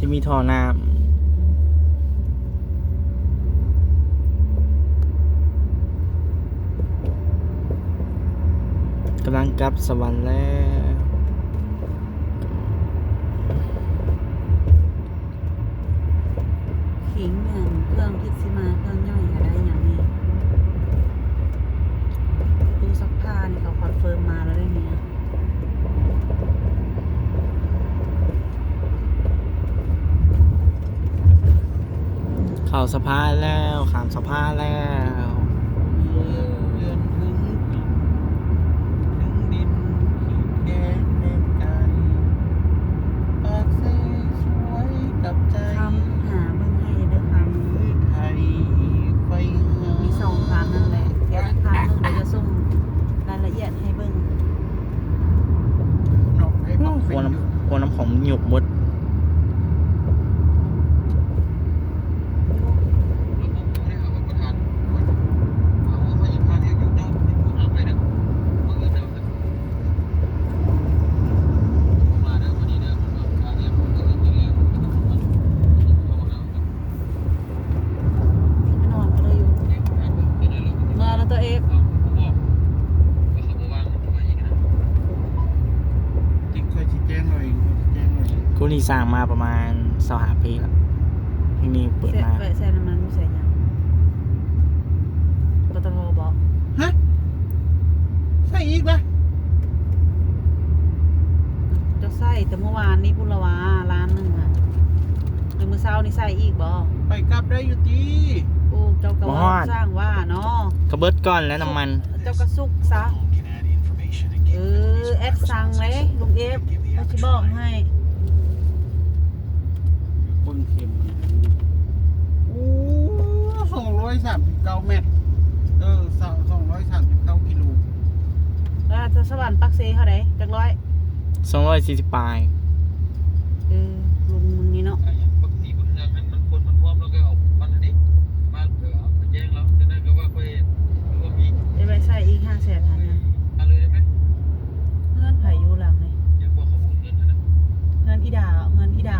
จะมีท่อน้ำกำลังกลับสวรรค์แล้วขิงเงินเครื่องคิดสิมาเครื่องย่อยอะไรอย่างนี้ตู้ซักผ้านี่เขาคอนเฟิร์มมาแล้วได้เนี่ยเข้าสะพานแล้วข้ามสะพานแล้วเยือนถึงดินขีดแดนแดนไกลปากเซสวยกับใจ คำหาเบิ่งให้เด้อค ไทยไฟหา ำมี2 พันนั่นแหละแค่พันนึงเดี๋ยวจะส่งรายละเอียดให้เบิ่ง นกให้บอก ค เป็น ว อยู่ น้ำของหยกหมดนอนก็เลยอยู่เมื่อแล้วตัวเอง ติ๊กเคยชี้แจงหน่อยชี้แจงหน่อย กูนี่สร้างมาประมาณ25 ปีแล้วที่นี่เปิดมา ใส่น้ำมันใส่ยังปตทบอก ฮะใส่อีกนะ จะใส่แต่เมื่อวานนี้พุละวาร้านหนึ่งอะเดี๋ยวมื้อเช้านี่ใส่อีกบ่ ไปกลับได้อยู่ตี โอ้เจ้ากระว่าสร้างว่าเนาะ กระเบิดก้อนแล้วน้ำมัน เจ้ากระสุกซะแอดสั่งเลยลุงเอฟเขาจะบอกให้ บนเข็มโอ้239 เมตร239 กิโล แล้วจะสวรรค์ปักเซเขาได้จักร้อย 240 ปลาย ลุงมึงนี่เนาะ ปกติบนเรือมันคนมันพร้อมแล้วก็เอามันอันนี้มาแจ้งแล้วจะได้ก็ว่าค่อยว่ามี ได้ไปใส่อีก500,000ทันนะ อะไรได้ไหม เงื่อนไผอยู่หลังเลย ยังบอกเขาโอนเงินนะ เงื่อนอีดา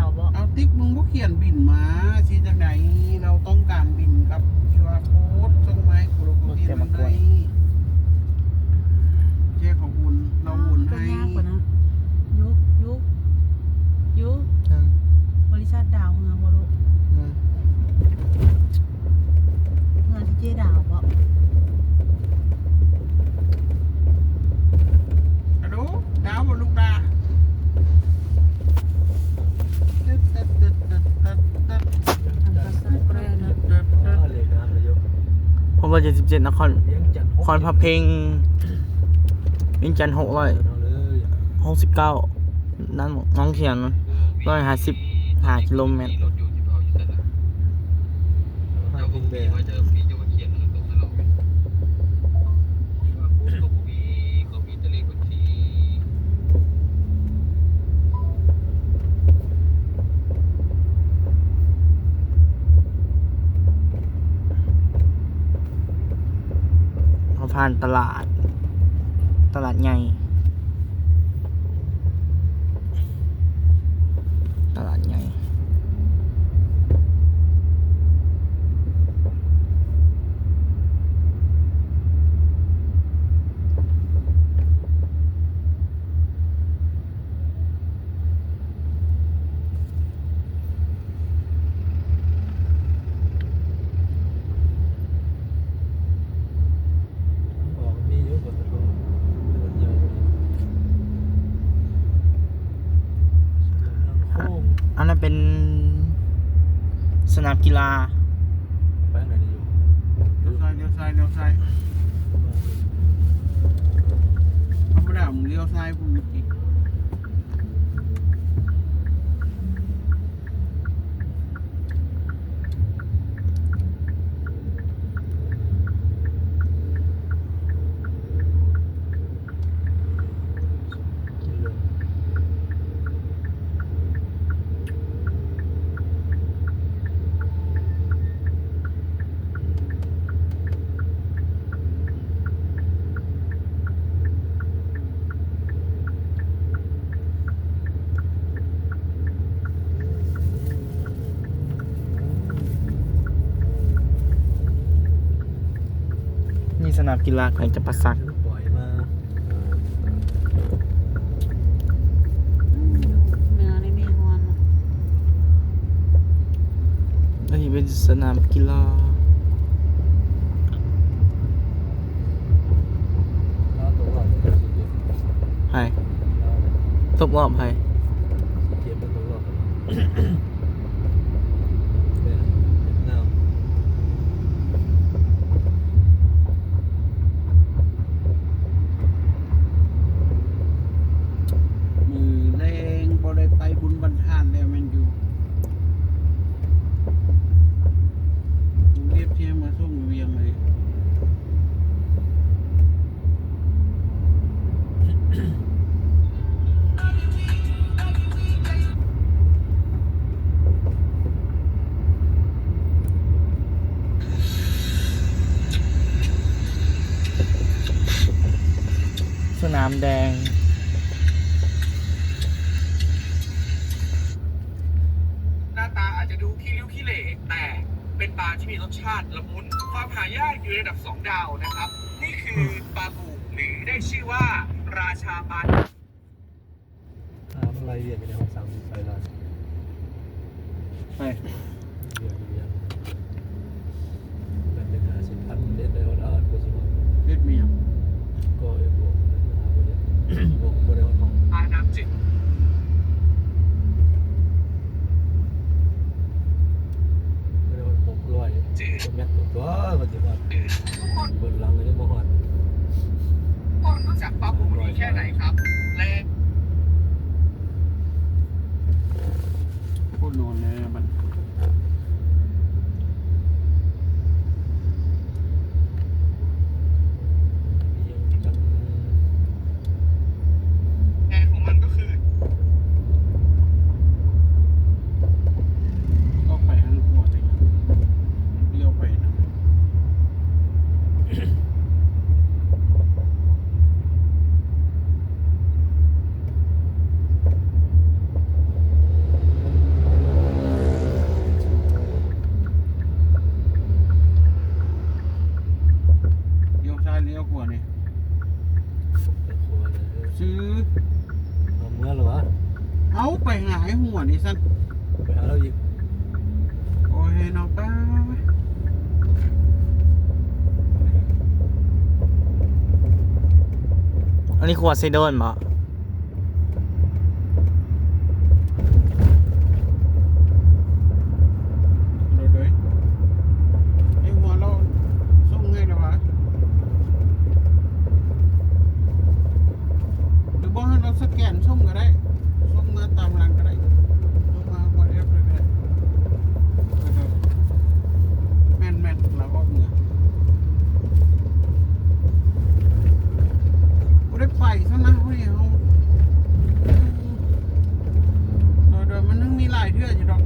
วบอก เอาติ๊กมึงก็เขียนบินมาชี้จากไหนเราต้องการบินกับ QR code ส่งมาให้กูเราก็เขียนมันให้เจ๊ของอุ่นเราอุ่น ก็ ให้ ยากกว่านะยุบริษัทดาวเฮืองบ่ลูกเฮืองที่เจ๊ดาวบ่ ฮัลโหลดาวบนลูกดา ทำกระสับกระเนาะ ผมว่า77นครพเพงเวียงจันทน์669นั่นน้องเขียน155 กิโลเมตรเขาผ่านตลาดใหญ่ตลาดใหญ่อันนั้นเป็นสนามกีฬา เลี้ยวซ้ายธรรมดามึงเลี้ยวซ้ายผมอีก นามกีฬาแข่งจับปะสัก ปล่อยมา เหนือนี่มีฮอน อันนี้เป็นสนามกีฬา แล้วตัวเราก็สิเก็บ ไผ่ตกรอบไผ่ เก็บเป็นตัวเราเป็นแนว มือแรงบ่ได้ไปบุญบรรทานแล้วแมันอยู่เรียบเทียมมาส่งอยู่เวียงเลย สนามแดง หน้าตาอาจจะดูขี้ริ้วขี้เหร่แต่เป็นปลาที่มีรสชาติละมุน ความหายากอยู่ในระดับ 2 ดาวนะครับ นี่คือปลาบูหรือได้ชื่อว่าราชาปลา อะไรเรียนอยู่ในห้องสามสิบไฟลาน ไป เรียนเป็น50,000เล่นได้ว่าได้ก็สิ เฮ็ดเมียง ก็เอ็บวกบวกบริวารของ ปลาน้ำจืด บริวาร600 จืด แม็กตัวก็จะว่า ทุกคน บนหลังเลยบ่ฮอด รู้จักปลาบูดีแค่ไหนครับ และ พูดนอนเลยมัน ยังกัน แอร์ของมันก็คือ ก็ไปทั้งหัวเลยเลี้ยวไปนะเลี้ยวซ้ายเลี้ยวขวานี่ ครัวเลย ซื้อ เอาเมื่อหรอวะ เอาไปหายหัวนี่สั้น ไปหาเราอีก โอ้ยน้องป้า อันนี้ขวดไซโดนบ่ เราเลยไอ้หัวเราส่งให้แล้ววะหรือบอกให้เราสแกนส่งก็ได้ส่งมาตามรังก็ได้ส่งมาบนแอปเลยก็ได้แม่นเราก็เมือกูได้ไปซะนะเฮ้ยเอาโดยมันนึงมีหลายเทื่ออยู่ดอก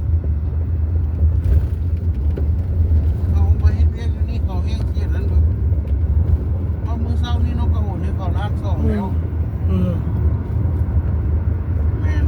เอามาให้เรียกอยู่นี่เขาแห้งเสียนั้นดูเอามือเศร้านี่นกกระโหนนี่เขาลากสองแล้วแมน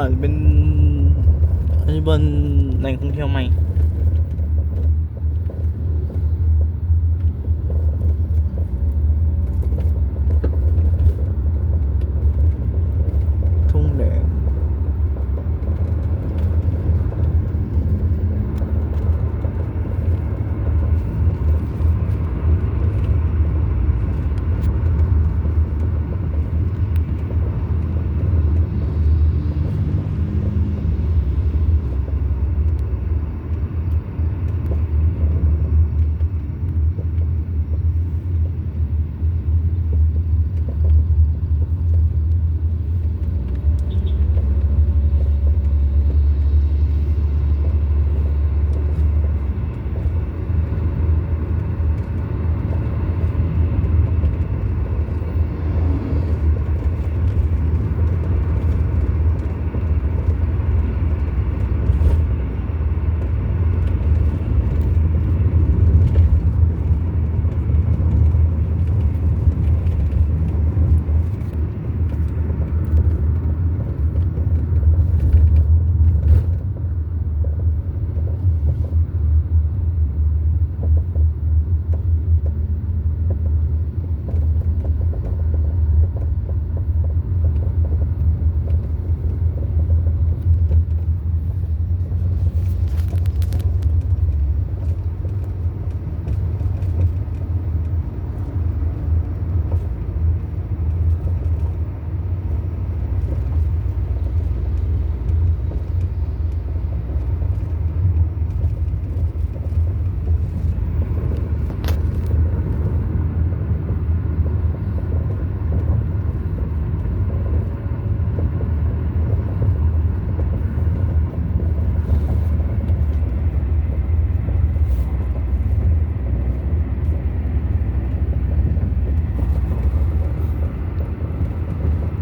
อาจจะเป็นอันนี้บนแหล่งท่องเที่ยวใหม่ทุ่งแดง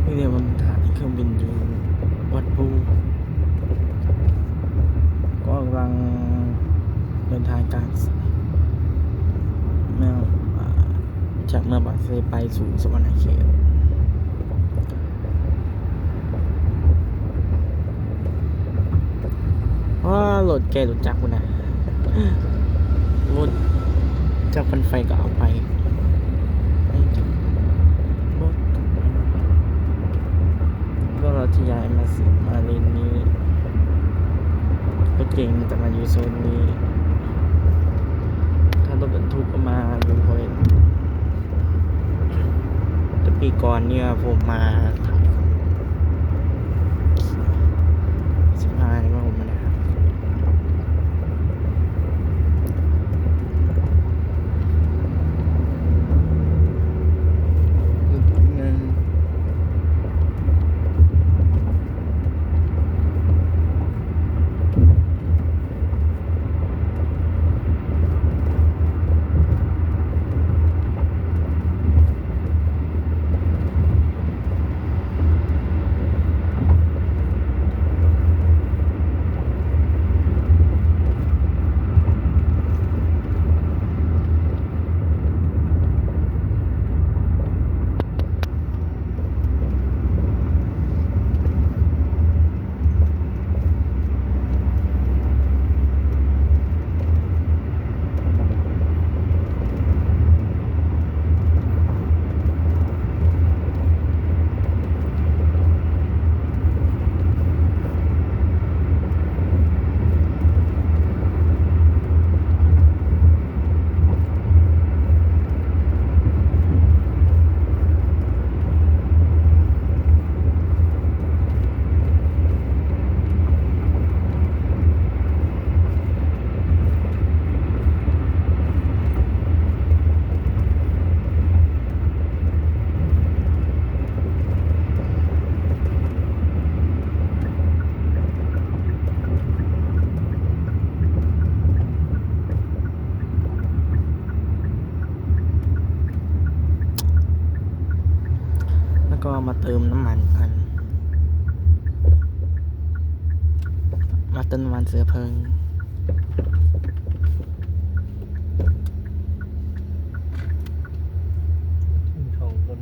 นี่เนี่ยมันถ่ายเครื่องบินอยู่วัดภูก็กำลังเดินทางจากเมืองจากเมืองปากเซไปสู่สวรรณเขตว้าโหลดแกรถจักรคุณนะรถจักรฟันไฟก็เอาไปก็เราจะย้ายมาเลนนี้รถเก่งจะมาอยู่โซนนี้ถ้ารถบรรทุกก็มาอยู่พอยแต่ปีก่อนเนี่ยผมมา15นี่ว่าผมมานะครับก็มาเติมน้ำมันกันมาเติมน้ำมันเสือเพลิงของคน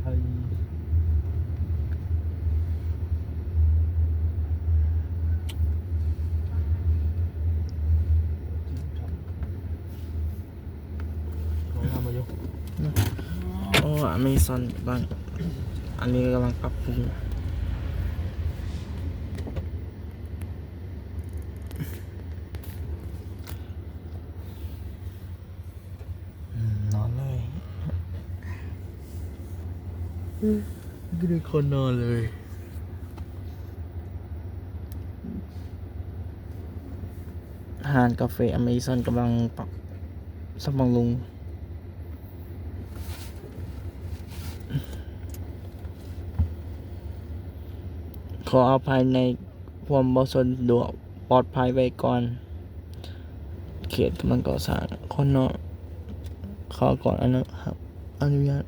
ไทย ว่าอเมซอนบ้างอันนี้กำลังปรับปรุงนอนเลยก็ได้คนนอนเลยอาหารกาแฟอเมซอนกำลังปรับสมองลุงขอเอาภายในความบ่สะดวกปลอดภัยไว้ก่อนเขตกำลังก่อสร้างคนนอนขอก่อนครับอนุญาต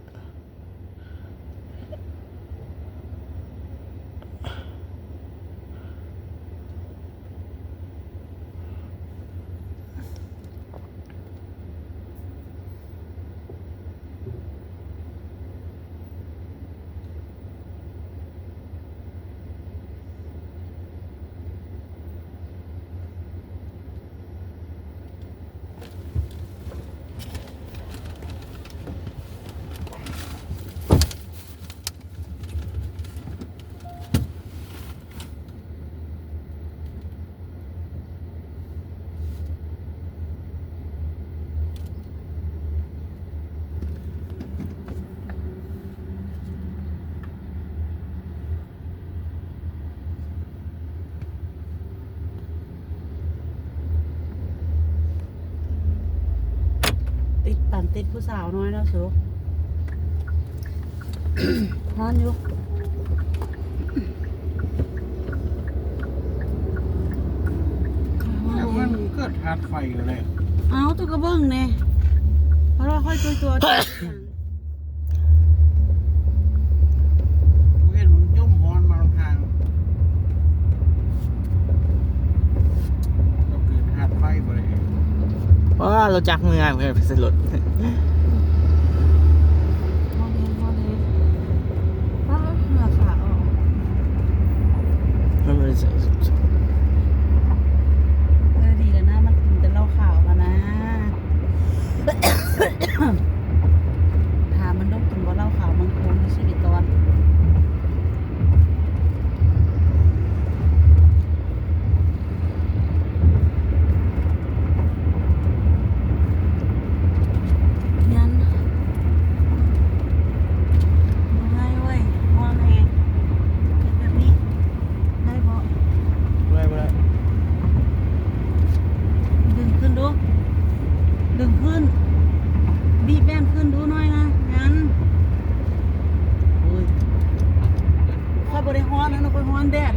ติดผู้สาวน้อยแล้วสุนอนอยู่ แต่มันเกิดทาดไฟอยู่เลย เอาตัวกระเบื้องเนี่ยเพราะเราค่อยตัว กูเห็นมึงจุ่มฮอนมาทางเราเกิดทาดไฟบ่เลย ว้าเราจักมือเพื่อนไปสลด พอดีเหงื่อขาออก มันไม่ใช่ ดีแล้วนะมันกินแต่เหล้าขาวมานะ ถามมันต้องกินว่าเหล้าขาวมันคงในชีวิตตอนยันง่ายเว้ยว่าไงแบบนี้ได้บ่ ไม่ได้ ดึงขึ้นดู ดึงขึ้น บีบแบนขึ้นดูหน่อยนะงั้นโอ้ยค่อยบริฮอนนะค่อยฮอนแดด